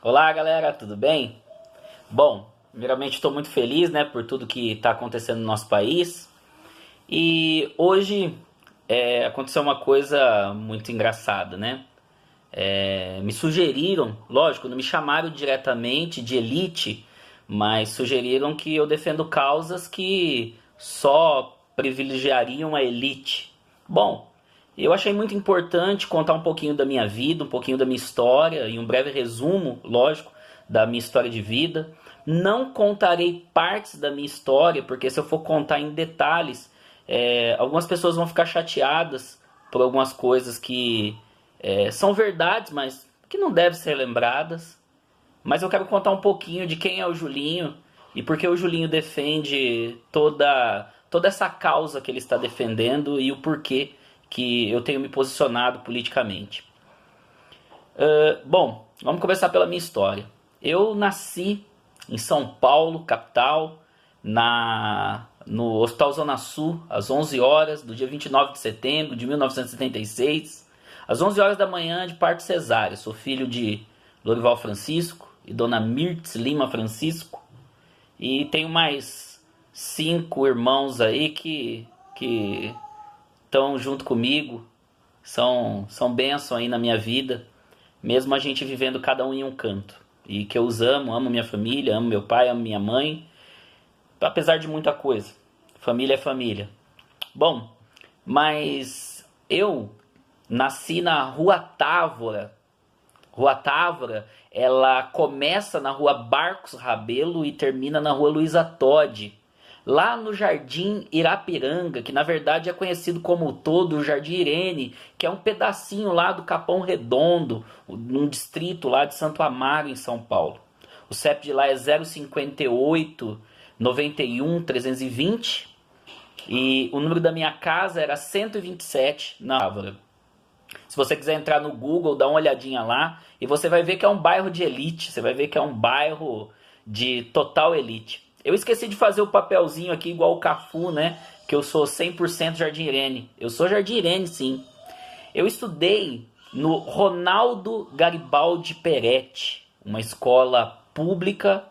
Olá galera, tudo bem? Bom, primeiramente estou muito feliz, né, por tudo que está acontecendo no nosso país. E hoje aconteceu uma coisa muito engraçada, né? Me sugeriram, lógico, não me chamaram diretamente de elite, mas sugeriram que eu defendo causas que só privilegiariam a elite. Bom, eu achei muito importante contar um pouquinho da minha vida, um pouquinho da minha história e um breve resumo, lógico, da minha história de vida. Não contarei partes da minha história, porque se eu for contar em detalhes, algumas pessoas vão ficar chateadas por algumas coisas que são verdades, mas que não devem ser lembradas. Mas eu quero contar um pouquinho de quem é o Julinho e por que o Julinho defende toda essa causa que ele está defendendo e o porquê que eu tenho me posicionado politicamente. Bom, vamos começar pela minha história. Eu nasci em São Paulo, capital, no Hospital Zona Sul, às 11 horas do dia 29 de setembro de 1976, às 11 horas da manhã, de parto cesáreo. Sou filho de Lorival Francisco e Dona Mirtz Lima Francisco, e tenho mais 5 irmãos aí que estão junto comigo, são bênção aí na minha vida, mesmo a gente vivendo cada um em um canto. E que eu os amo minha família, amo meu pai, amo minha mãe, apesar de muita coisa. Família é família. Bom, mas eu nasci na Rua Távora. Rua Távora, ela começa na Rua Barcos Rabelo e termina na Rua Luiza Todi, lá no Jardim Irapiranga, que na verdade é conhecido como todo o Jardim Irene, que é um pedacinho lá do Capão Redondo, num distrito lá de Santo Amaro, em São Paulo. O CEP de lá é 058 91 320 e o número da minha casa era 127 na Ávora. Se você quiser entrar no Google, dá uma olhadinha lá e você vai ver que é um bairro de elite, você vai ver que é um bairro de total elite. Eu esqueci de fazer o papelzinho aqui igual o Cafu, né? Que eu sou 100% Jardim Irene. Eu sou Jardim Irene, sim. Eu estudei no Ronaldo Garibaldi Peretti, uma escola pública,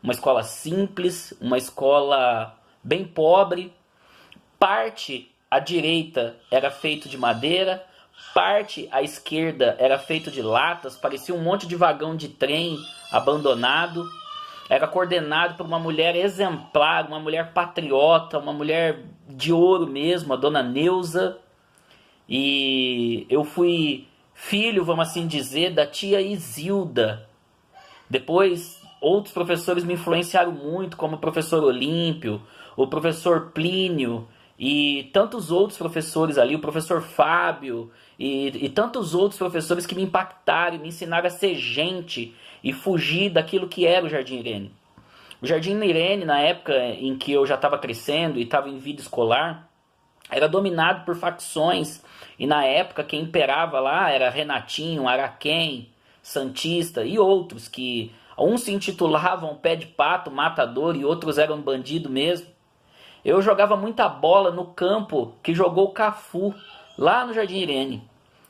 uma escola simples, uma escola bem pobre. Parte à direita era feito de madeira, parte à esquerda era feito de latas, parecia um monte de vagão de trem abandonado. Era coordenado por uma mulher exemplar, uma mulher patriota, uma mulher de ouro mesmo, a dona Neuza. E eu fui filho, vamos assim dizer, da tia Isilda. Depois, outros professores me influenciaram muito, como o professor Olímpio, o professor Plínio e tantos outros professores ali, o professor Fábio e tantos outros professores que me impactaram e me ensinaram a ser gente e fugir daquilo que era o Jardim Irene. O Jardim Irene, na época em que eu já estava crescendo e estava em vida escolar, era dominado por facções, e na época quem imperava lá era Renatinho, Araquém, Santista e outros, que uns se intitulavam Pé de Pato, Matador, e outros eram bandido mesmo. Eu jogava muita bola no campo que jogou o Cafu, lá no Jardim Irene.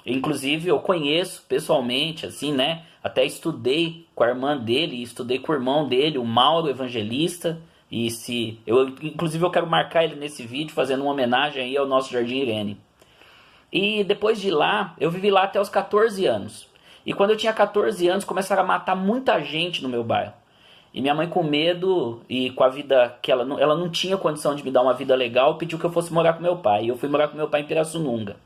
Inclusive eu conheço pessoalmente, assim, né? Até estudei com a irmã dele, estudei com o irmão dele, o Mauro Evangelista. E se eu, inclusive eu quero marcar ele nesse vídeo, fazendo uma homenagem aí ao nosso Jardim Irene. E depois de lá, eu vivi lá até os 14 anos. E quando eu tinha 14 anos, começaram a matar muita gente no meu bairro. E minha mãe, com medo e com a vida que ela não tinha condição de me dar uma vida legal, pediu que eu fosse morar com meu pai. E eu fui morar com meu pai em Pirassununga.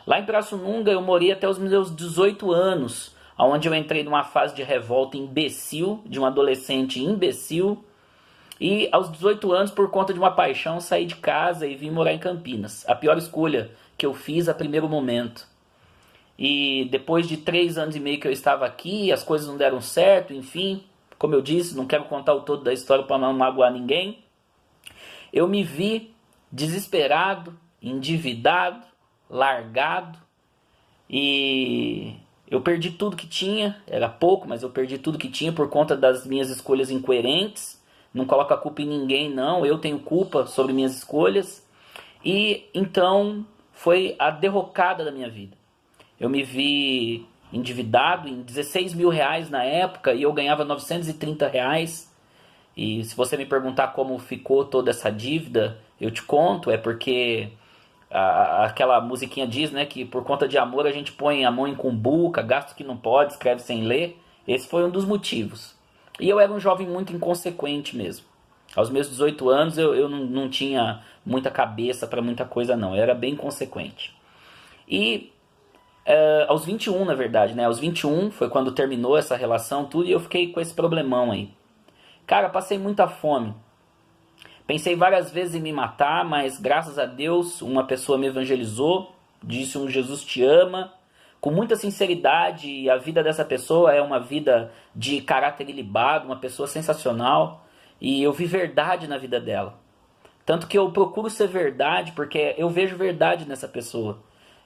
Lá em Pirassununga eu morei até os meus 18 anos, onde eu entrei numa fase de revolta imbecil, de um adolescente imbecil. E aos 18 anos, por conta de uma paixão, saí de casa e vim morar em Campinas. A pior escolha que eu fiz a primeiro momento. E depois de 3 anos e meio que eu estava aqui, as coisas não deram certo, enfim. Como eu disse, não quero contar o todo da história para não magoar ninguém. Eu me vi desesperado, endividado, largado. E eu perdi tudo que tinha. Era pouco, mas eu perdi tudo que tinha por conta das minhas escolhas incoerentes. Não coloco a culpa em ninguém, não. Eu tenho culpa sobre minhas escolhas. E então foi a derrocada da minha vida. Eu me vi endividado em 16 mil reais na época e eu ganhava 930 reais. E se você me perguntar como ficou toda essa dívida, eu te conto, é porque aquela musiquinha diz, né, que por conta de amor a gente põe a mão em cumbuca, gasta o que não pode, escreve sem ler. Esse foi um dos motivos. E eu era um jovem muito inconsequente mesmo. Aos meus 18 anos eu não tinha muita cabeça para muita coisa não, eu era bem consequente. E aos 21, na verdade, né? Aos 21 foi quando terminou essa relação, tudo, e eu fiquei com esse problemão aí. Cara, passei muita fome. Pensei várias vezes em me matar, mas graças a Deus uma pessoa me evangelizou, disse um Jesus te ama, com muita sinceridade, e a vida dessa pessoa é uma vida de caráter ilibado, uma pessoa sensacional, e eu vi verdade na vida dela. Tanto que eu procuro ser verdade, porque eu vejo verdade nessa pessoa.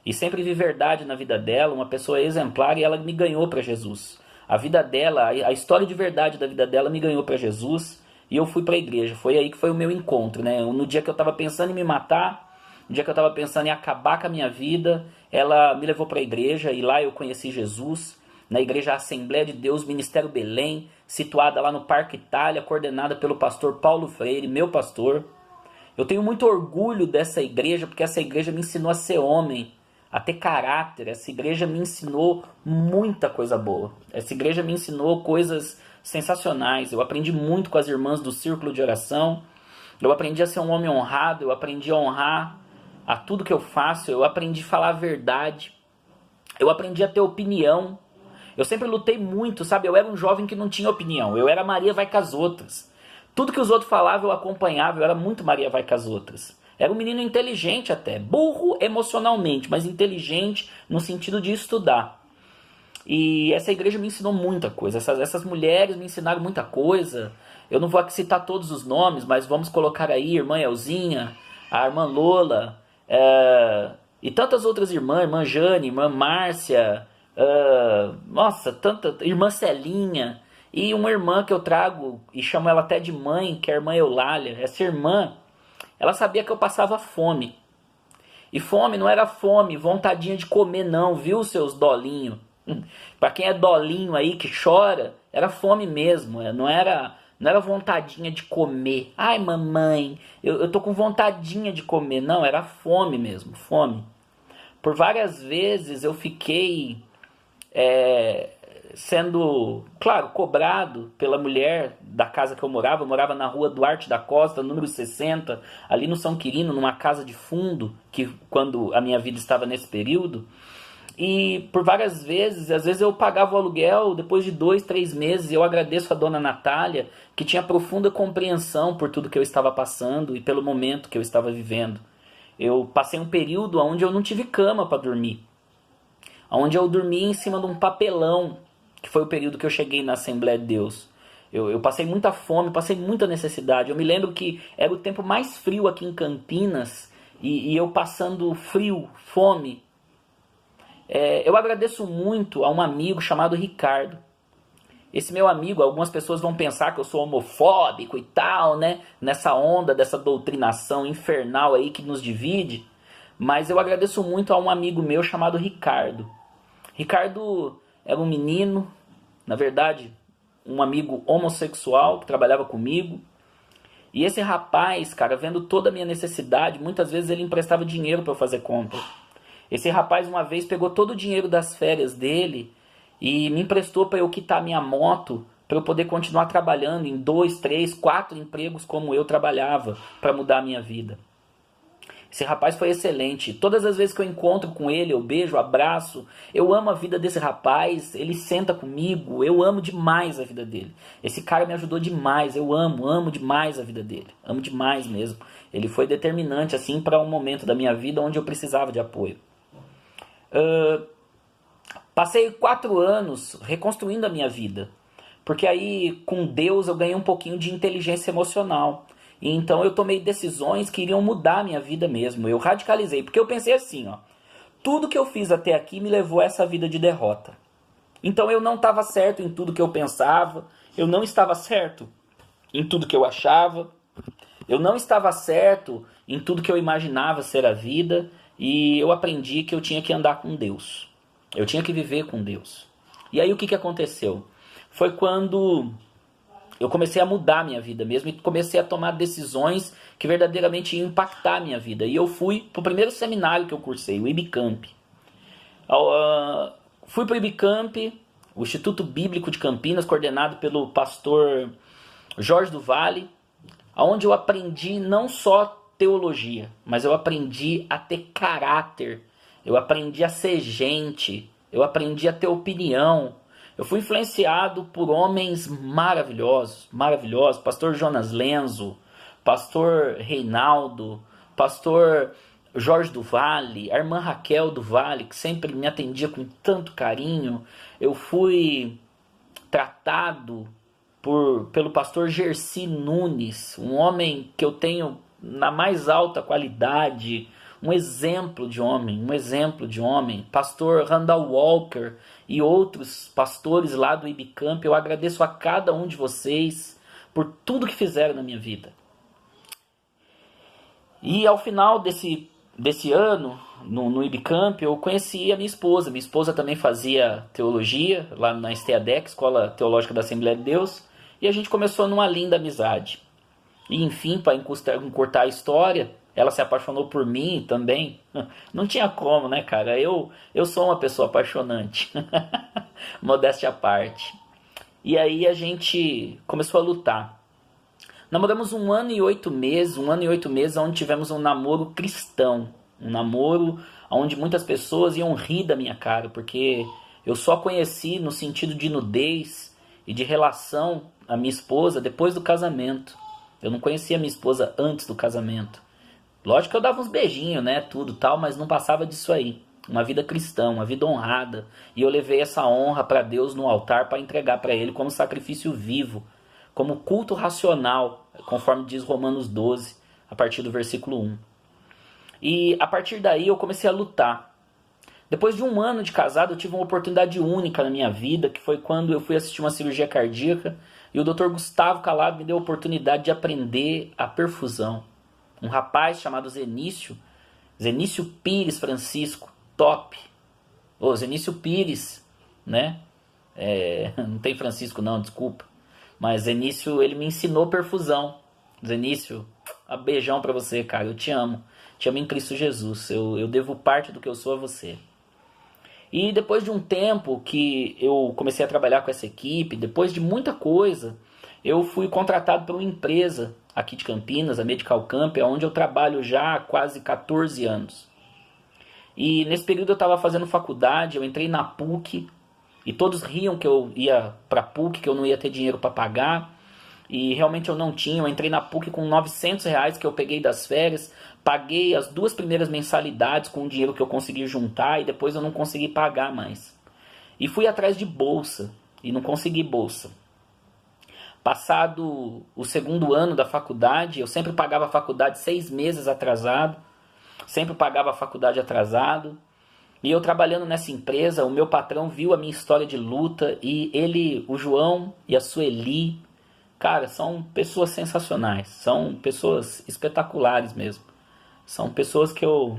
E sempre vi verdade na vida dela, uma pessoa exemplar, e ela me ganhou para Jesus. A vida dela, a história de verdade da vida dela me ganhou para Jesus, e eu fui para a igreja. Foi aí que foi o meu encontro, né? No dia que eu estava pensando em me matar, no dia que eu estava pensando em acabar com a minha vida, ela me levou para a igreja, e lá eu conheci Jesus, na igreja Assembleia de Deus, Ministério Belém, situada lá no Parque Itália, coordenada pelo pastor Paulo Freire, meu pastor. Eu tenho muito orgulho dessa igreja, porque essa igreja me ensinou a ser homem, a ter caráter. Essa igreja me ensinou muita coisa boa. Essa igreja me ensinou coisas sensacionais. Eu aprendi muito com as irmãs do círculo de oração. Eu aprendi a ser um homem honrado. Eu aprendi a honrar a tudo que eu faço. Eu aprendi a falar a verdade. Eu aprendi a ter opinião. Eu sempre lutei muito, sabe? Eu era um jovem que não tinha opinião. Eu era Maria vai com as outras. Tudo que os outros falavam eu acompanhava. Eu era muito Maria vai com as outras. Era um menino inteligente até, burro emocionalmente, mas inteligente no sentido de estudar. E essa igreja me ensinou muita coisa, essas mulheres me ensinaram muita coisa. Eu não vou aqui citar todos os nomes, mas vamos colocar aí irmã Elzinha, a irmã Lola, e tantas outras irmãs, irmã Jane, irmã Márcia, irmã Celinha, e uma irmã que eu trago e chamo ela até de mãe, que é a irmã Eulália. Essa irmã, ela sabia que eu passava fome. E fome não era fome, vontadinha de comer não, viu, seus dolinhos? Pra quem é dolinho aí que chora, era fome mesmo, não era vontadinha de comer. Ai, mamãe, eu tô com vontadinha de comer. Não, era fome mesmo, fome. Por várias vezes eu fiquei sendo, claro, cobrado pela mulher da casa que eu morava na rua Duarte da Costa, número 60, ali no São Quirino, numa casa de fundo, que quando a minha vida estava nesse período, e por várias vezes, às vezes eu pagava o aluguel depois de 2, 3 meses, e eu agradeço a dona Natália, que tinha profunda compreensão por tudo que eu estava passando e pelo momento que eu estava vivendo. Eu passei um período onde eu não tive cama para dormir, onde eu dormi em cima de um papelão, que foi o período que eu cheguei na Assembleia de Deus. Eu passei muita fome, passei muita necessidade. Eu me lembro que era o tempo mais frio aqui em Campinas, e eu passando frio, fome. Eu agradeço muito a um amigo chamado Ricardo. Esse meu amigo, algumas pessoas vão pensar que eu sou homofóbico e tal, né? Nessa onda dessa doutrinação infernal aí que nos divide. Mas eu agradeço muito a um amigo meu chamado Ricardo. Ricardo era um menino, na verdade, um amigo homossexual que trabalhava comigo. E esse rapaz, cara, vendo toda a minha necessidade, muitas vezes ele emprestava dinheiro para eu fazer compra. Esse rapaz uma vez pegou todo o dinheiro das férias dele e me emprestou para eu quitar minha moto, para eu poder continuar trabalhando em 2, 3, 4 empregos como eu trabalhava, para mudar a minha vida. Esse rapaz foi excelente. Todas as vezes que eu encontro com ele, eu beijo, abraço. Eu amo a vida desse rapaz. Ele senta comigo. Eu amo demais a vida dele. Esse cara me ajudou demais. Eu amo demais a vida dele. Amo demais mesmo. Ele foi determinante assim para um momento da minha vida onde eu precisava de apoio. Passei 4 anos reconstruindo a minha vida. Porque aí, com Deus, eu ganhei um pouquinho de inteligência emocional. E então eu tomei decisões que iriam mudar a minha vida mesmo. Eu radicalizei, porque eu pensei assim, ó. Tudo que eu fiz até aqui me levou a essa vida de derrota. Então eu não estava certo em tudo que eu pensava. Eu não estava certo em tudo que eu achava. Eu não estava certo em tudo que eu imaginava ser a vida. E eu aprendi que eu tinha que andar com Deus. Eu tinha que viver com Deus. E aí o que aconteceu? Foi quando eu comecei a mudar a minha vida mesmo e comecei a tomar decisões que verdadeiramente iam impactar a minha vida. E eu fui para o primeiro seminário que eu cursei, o IBCamp. Fui para o IBCamp, o Instituto Bíblico de Campinas, coordenado pelo pastor Jorge do Vale, onde eu aprendi não só teologia, mas eu aprendi a ter caráter, eu aprendi a ser gente, eu aprendi a ter opinião. Eu fui influenciado por homens maravilhosos, maravilhosos, pastor Jonas Lenzo, pastor Reinaldo, pastor Jorge do Vale, a irmã Raquel do Vale, que sempre me atendia com tanto carinho. Eu fui tratado pelo pastor Gersi Nunes, um homem que eu tenho na mais alta qualidade, um exemplo de homem, pastor Randall Walker e outros pastores lá do IBCamp. Eu agradeço a cada um de vocês por tudo que fizeram na minha vida. E ao final desse ano, no IBCamp, eu conheci a minha esposa. Minha esposa também fazia teologia lá na STADEC, Escola Teológica da Assembleia de Deus, e a gente começou numa linda amizade. E enfim, para encurtar a história, ela se apaixonou por mim também. Não tinha como, né, cara? Eu sou uma pessoa apaixonante. Modéstia à parte. E aí a gente começou a lutar. Namoramos 1 ano e 8 meses, onde tivemos um namoro cristão. Um namoro onde muitas pessoas iam rir da minha cara, porque eu só conheci no sentido de nudez e de relação a minha esposa depois do casamento. Eu não conhecia minha esposa antes do casamento. Lógico que eu dava uns beijinhos, né, tudo tal, mas não passava disso aí. Uma vida cristã, uma vida honrada. E eu levei essa honra para Deus no altar para entregar para Ele como sacrifício vivo, como culto racional, conforme diz Romanos 12, a partir do versículo 1. E a partir daí eu comecei a lutar. Depois de 1 ano de casado, eu tive uma oportunidade única na minha vida, que foi quando eu fui assistir uma cirurgia cardíaca e o Dr. Gustavo Calado me deu a oportunidade de aprender a perfusão. Um rapaz chamado Zenício Pires Francisco, top. Zenício Pires, né? Não tem Francisco não, desculpa. Mas Zenício, ele me ensinou perfusão. Zenício, um beijão pra você, cara, eu te amo. Te amo em Cristo Jesus, eu devo parte do que eu sou a você. E depois de um tempo que eu comecei a trabalhar com essa equipe, depois de muita coisa, eu fui contratado por uma empresa aqui de Campinas, a Medical Camp, onde eu trabalho já há quase 14 anos. E nesse período eu estava fazendo faculdade, eu entrei na PUC, e todos riam que eu ia para a PUC, que eu não ia ter dinheiro para pagar. E realmente eu não tinha. Eu entrei na PUC com R$ 900 que eu peguei das férias. Paguei as 2 primeiras mensalidades com o dinheiro que eu consegui juntar. E depois eu não consegui pagar mais. E fui atrás de bolsa. E não consegui bolsa. Passado o 2º ano da faculdade, eu sempre pagava a faculdade 6 meses atrasado. Sempre pagava a faculdade atrasado. E eu trabalhando nessa empresa, o meu patrão viu a minha história de luta. E ele, o João e a Sueli, cara, são pessoas sensacionais, são pessoas espetaculares mesmo. São pessoas que eu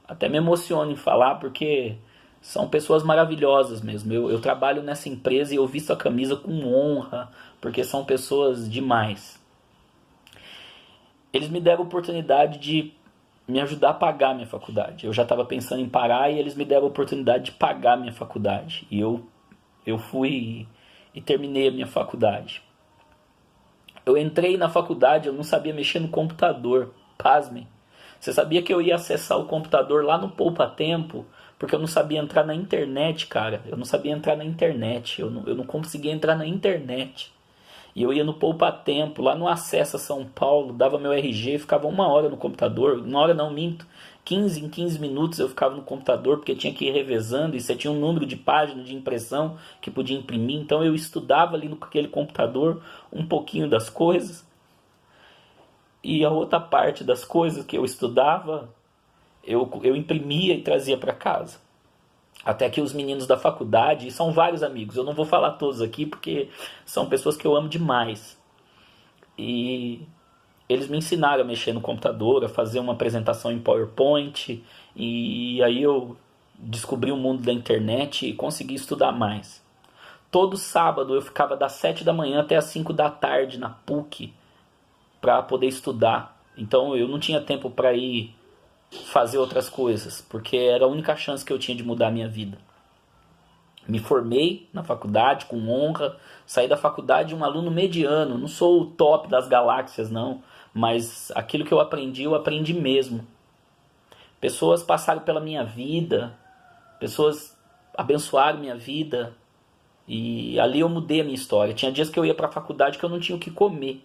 até me emociono em falar, porque são pessoas maravilhosas mesmo. Eu trabalho nessa empresa e eu visto a camisa com honra, porque são pessoas demais. Eles me deram a oportunidade de me ajudar a pagar a minha faculdade. Eu já estava pensando em parar e eles me deram a oportunidade de pagar a minha faculdade. E eu fui e terminei a minha faculdade. Eu entrei na faculdade, eu não sabia mexer no computador. Pasmem. Você sabia que eu ia acessar o computador lá no Poupa Tempo? Porque eu não sabia entrar na internet, cara. Eu não sabia entrar na internet. Eu não conseguia entrar na internet. E eu ia no Poupa Tempo, lá no Acessa São Paulo, dava meu RG, ficava 1 hora no computador. 1 hora não, minto. 15 em 15 minutos eu ficava no computador, porque tinha que ir revezando, e você tinha um número de página de impressão que podia imprimir. Então eu estudava ali naquele computador um pouquinho das coisas. E a outra parte das coisas que eu estudava, eu imprimia e trazia para casa. Até que os meninos da faculdade, e são vários amigos, eu não vou falar todos aqui porque são pessoas que eu amo demais. E eles me ensinaram a mexer no computador, a fazer uma apresentação em PowerPoint. E aí eu descobri o mundo da internet e consegui estudar mais. Todo sábado eu ficava das 7 da manhã até as 5 da tarde na PUC para poder estudar. Então eu não tinha tempo para ir fazer outras coisas, porque era a única chance que eu tinha de mudar a minha vida. Me formei na faculdade com honra, saí da faculdade um aluno mediano, não sou o top das galáxias não, mas aquilo que eu aprendi mesmo. Pessoas passaram pela minha vida, pessoas abençoaram minha vida, e ali eu mudei a minha história. Tinha dias que eu ia para a faculdade que eu não tinha o que comer.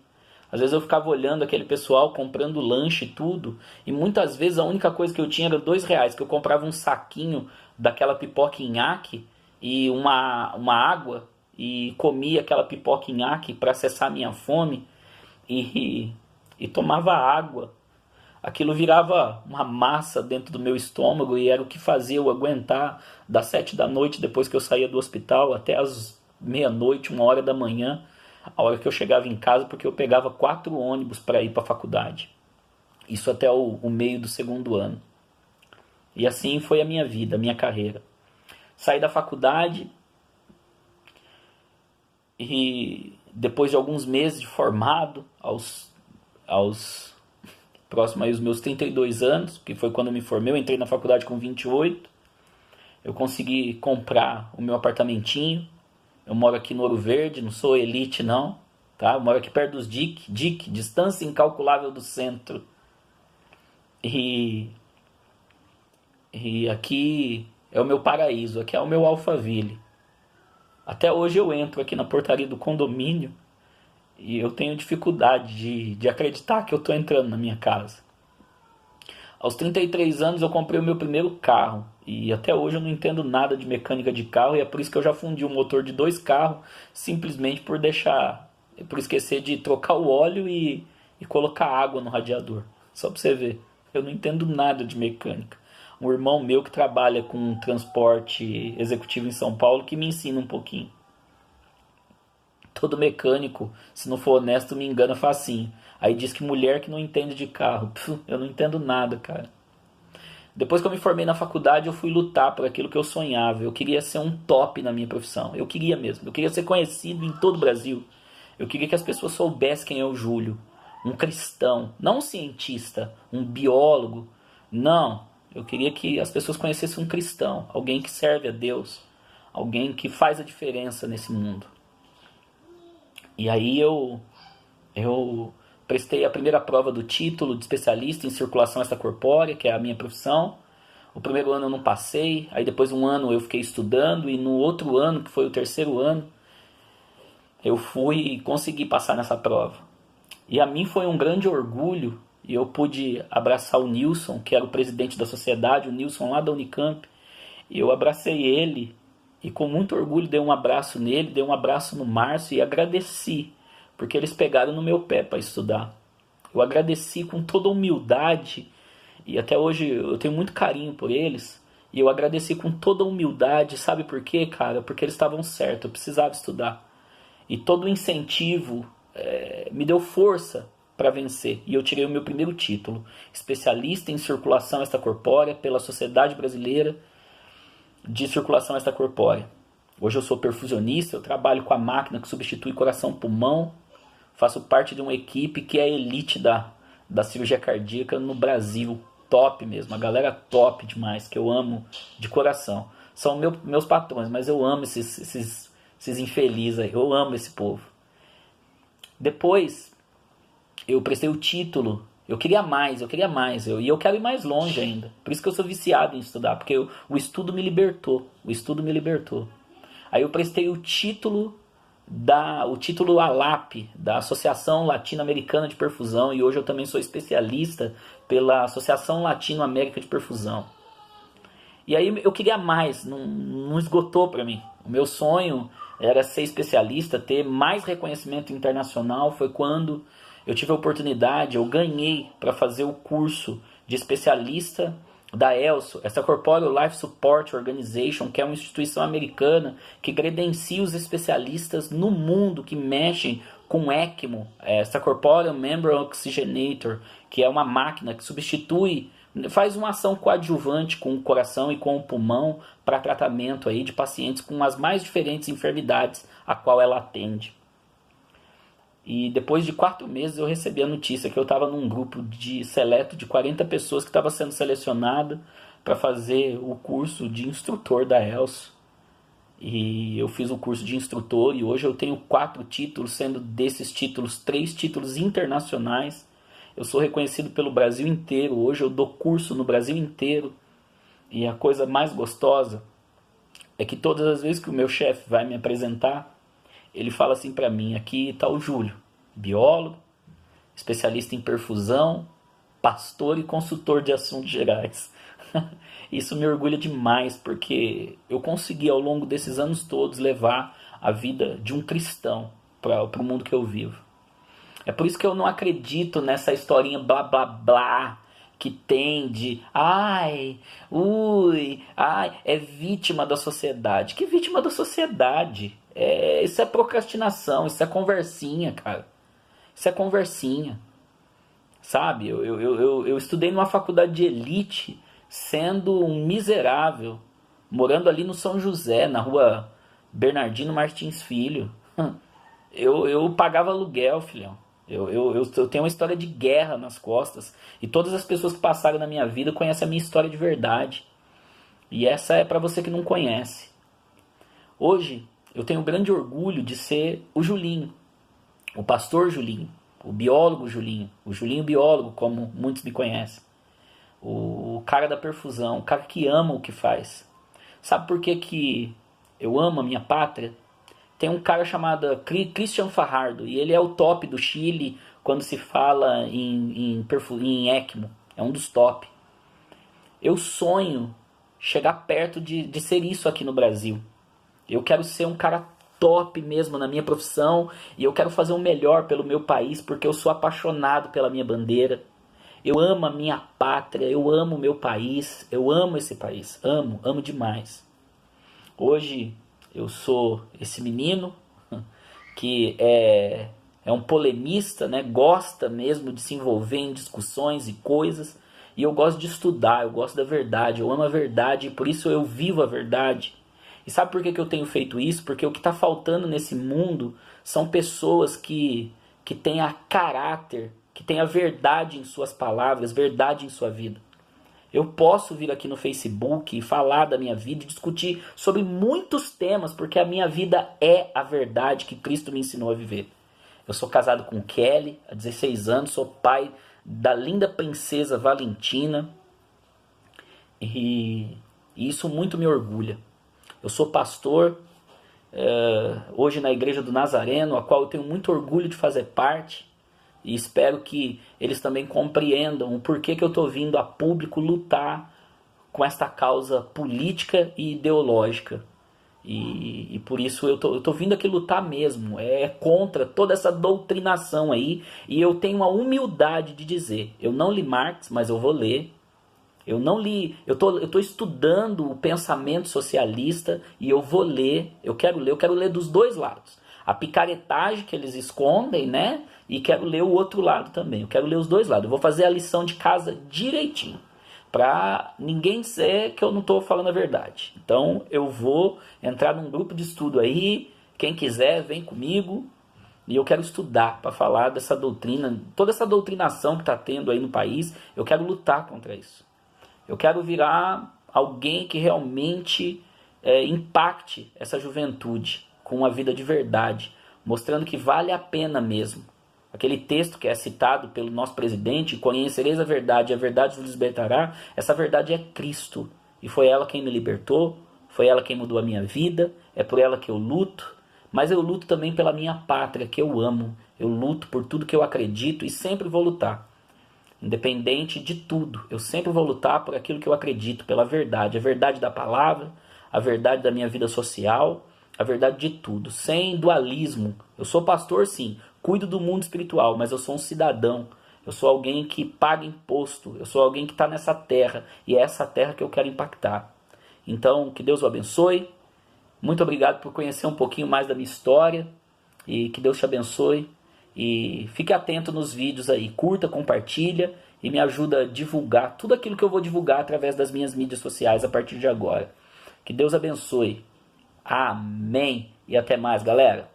Às vezes eu ficava olhando aquele pessoal comprando lanche e tudo, e muitas vezes a única coisa que eu tinha era R$ 2, que eu comprava um saquinho daquela pipoca nhaque e uma água, e comia aquela pipoca nhaque para cessar a minha fome, e tomava água. Aquilo virava uma massa dentro do meu estômago e era o que fazia eu aguentar das 7 da noite, depois que eu saía do hospital, até as meia-noite, 1 hora da manhã, a hora que eu chegava em casa, porque eu pegava 4 ônibus para ir para a faculdade. Isso até o meio do segundo ano. E assim foi a minha vida, a minha carreira. Saí da faculdade e depois de alguns meses de formado, aos próximo aí os meus 32 anos, que foi quando eu me formei, eu entrei na faculdade com 28, eu consegui comprar o meu apartamentinho. Eu moro aqui no Ouro Verde, não sou elite não, tá? Eu moro aqui perto dos DIC, distância incalculável do centro. E aqui é o meu paraíso, aqui é o meu Alphaville. Até hoje eu entro aqui na portaria do condomínio e eu tenho dificuldade de acreditar que eu estou entrando na minha casa. Aos 33 anos eu comprei o meu primeiro carro e até hoje eu não entendo nada de mecânica de carro, e é por isso que eu já fundi o motor de 2 carros, simplesmente por esquecer de trocar o óleo e colocar água no radiador. Só para você ver, eu não entendo nada de mecânica. Um irmão meu que trabalha com transporte executivo em São Paulo que me ensina um pouquinho. Todo mecânico, se não for honesto, me engana facinho. Aí diz que mulher que não entende de carro. Eu não entendo nada, cara. Depois que eu me formei na faculdade, eu fui lutar por aquilo que eu sonhava. Eu queria ser um top na minha profissão. Eu queria mesmo. Eu queria ser conhecido em todo o Brasil. Eu queria que as pessoas soubessem quem é o Júlio. Um cristão. Não um cientista. Um biólogo. Não. Eu queria que as pessoas conhecessem um cristão. Alguém que serve a Deus. Alguém que faz a diferença nesse mundo. E aí eu prestei a primeira prova do título de especialista em circulação extracorpórea, que é a minha profissão. O primeiro ano eu não passei, aí depois um ano eu fiquei estudando, e no outro ano, que foi o terceiro ano, eu fui e consegui passar nessa prova. E a mim foi um grande orgulho, e eu pude abraçar o Nilson, que era o presidente da sociedade, o Nilson lá da Unicamp, e eu abracei ele, e com muito orgulho dei um abraço nele, dei um abraço no Márcio e agradeci, porque eles pegaram no meu pé para estudar. Eu agradeci com toda humildade, e até hoje eu tenho muito carinho por eles, e eu agradeci com toda humildade. Sabe por quê, cara? Porque eles estavam certos, eu precisava estudar. E todo o incentivo me deu força para vencer, e eu tirei o meu primeiro título, especialista em circulação extracorpórea pela Sociedade Brasileira de Circulação Extracorpórea. Hoje eu sou perfusionista, eu trabalho com a máquina que substitui coração-pulmão, faço parte de uma equipe que é a elite da cirurgia cardíaca no Brasil, top mesmo, a galera top demais, que eu amo de coração. São meus patrões, mas eu amo esses infelizes aí, eu amo esse povo. Depois eu prestei o título. Eu queria mais, e eu quero ir mais longe ainda. Por isso que eu sou viciado em estudar, porque o estudo me libertou. Aí eu prestei o título ALAP, da Associação Latino-Americana de Perfusão, e hoje eu também sou especialista pela Associação Latino-América de Perfusão. E aí eu queria mais, não esgotou para mim. O meu sonho era ser especialista, ter mais reconhecimento internacional. Foi quando eu tive a oportunidade, eu ganhei para fazer o curso de especialista da ELSO, Extracorporeal Life Support Organization, que é uma instituição americana que credencia os especialistas no mundo que mexem com ECMO, Extracorporeal Membrane Oxygenator, que é uma máquina que substitui faz uma ação coadjuvante com o coração e com o pulmão para tratamento aí de pacientes com as mais diferentes enfermidades a qual ela atende. E depois de 4 meses eu recebi a notícia que eu estava num grupo seleto de 40 pessoas que estava sendo selecionada para fazer o curso de instrutor da ELSO. E eu fiz o curso de instrutor e hoje eu tenho 4 títulos, sendo desses títulos 3 títulos internacionais. Eu sou reconhecido pelo Brasil inteiro, hoje eu dou curso no Brasil inteiro. E a coisa mais gostosa é que todas as vezes que o meu chefe vai me apresentar, ele fala assim para mim: aqui está o Júlio, biólogo, especialista em perfusão, pastor e consultor de assuntos gerais. Isso me orgulha demais, porque eu consegui ao longo desses anos todos levar a vida de um cristão para o mundo que eu vivo. É por isso que eu não acredito nessa historinha blá blá blá que tem de ai, é vítima da sociedade. Que vítima da sociedade? Isso é procrastinação, isso é conversinha, cara. Isso é conversinha. Sabe, eu estudei numa faculdade de elite, sendo um miserável, morando ali no São José, na rua Bernardino Martins Filho. Eu pagava aluguel, filhão. Eu tenho uma história de guerra nas costas. E todas as pessoas que passaram na minha vida conhecem a minha história de verdade. E essa é para você que não conhece. Hoje, eu tenho grande orgulho de ser o Julinho. O pastor Julinho. O biólogo Julinho. O Julinho biólogo, como muitos me conhecem. O cara da perfusão. O cara que ama o que faz. Sabe por que eu amo a minha pátria? Tem um cara chamado Christian Fajardo, e ele é o top do Chile quando se fala em ECMO. É um dos top. Eu sonho chegar perto de ser isso aqui no Brasil. Eu quero ser um cara top mesmo na minha profissão, e eu quero fazer o melhor pelo meu país, porque eu sou apaixonado pela minha bandeira. Eu amo a minha pátria, eu amo o meu país, eu amo esse país, amo demais. Hoje eu sou esse menino que é um polemista, né? Gosta mesmo de se envolver em discussões e coisas. E eu gosto de estudar, eu gosto da verdade, eu amo a verdade e por isso eu vivo a verdade. E sabe por que eu tenho feito isso? Porque o que está faltando nesse mundo são pessoas que tenham caráter, que tenham verdade em suas palavras, verdade em sua vida. Eu posso vir aqui no Facebook e falar da minha vida e discutir sobre muitos temas, porque a minha vida é a verdade que Cristo me ensinou a viver. Eu sou casado com Kelly, há 16 anos, sou pai da linda princesa Valentina, e isso muito me orgulha. Eu sou pastor hoje na Igreja do Nazareno, a qual eu tenho muito orgulho de fazer parte. E espero que eles também compreendam o porquê que eu estou vindo a público lutar com esta causa política e ideológica. E por isso eu tô vindo aqui lutar mesmo. É contra toda essa doutrinação aí. E eu tenho a humildade de dizer, eu não li Marx, mas eu vou ler. Eu não li, eu tô estudando o pensamento socialista e eu vou ler. Eu quero ler dos dois lados. A picaretagem que eles escondem, né? E quero ler o outro lado também. Eu quero ler os dois lados. Eu vou fazer a lição de casa direitinho, para ninguém dizer que eu não estou falando a verdade. Então eu vou entrar num grupo de estudo aí. Quem quiser, vem comigo. E eu quero estudar para falar dessa doutrina, toda essa doutrinação que está tendo aí no país. Eu quero lutar contra isso. Eu quero virar alguém que realmente impacte essa juventude com uma vida de verdade, mostrando que vale a pena mesmo. Aquele texto que é citado pelo nosso presidente, conhecereis a verdade e a verdade vos libertará, essa verdade é Cristo. E foi ela quem me libertou, foi ela quem mudou a minha vida, é por ela que eu luto, mas eu luto também pela minha pátria, que eu amo. Eu luto por tudo que eu acredito e sempre vou lutar. Independente de tudo, eu sempre vou lutar por aquilo que eu acredito, pela verdade. A verdade da palavra, a verdade da minha vida social, a verdade de tudo, sem dualismo. Eu sou pastor sim, cuido do mundo espiritual, mas eu sou um cidadão. Eu sou alguém que paga imposto, eu sou alguém que está nessa terra, e é essa terra que eu quero impactar. Então, que Deus o abençoe. Muito obrigado por conhecer um pouquinho mais da minha história, e que Deus te abençoe. E fique atento nos vídeos aí, curta, compartilha e me ajuda a divulgar tudo aquilo que eu vou divulgar através das minhas mídias sociais a partir de agora. Que Deus abençoe. Amém. E até mais, galera.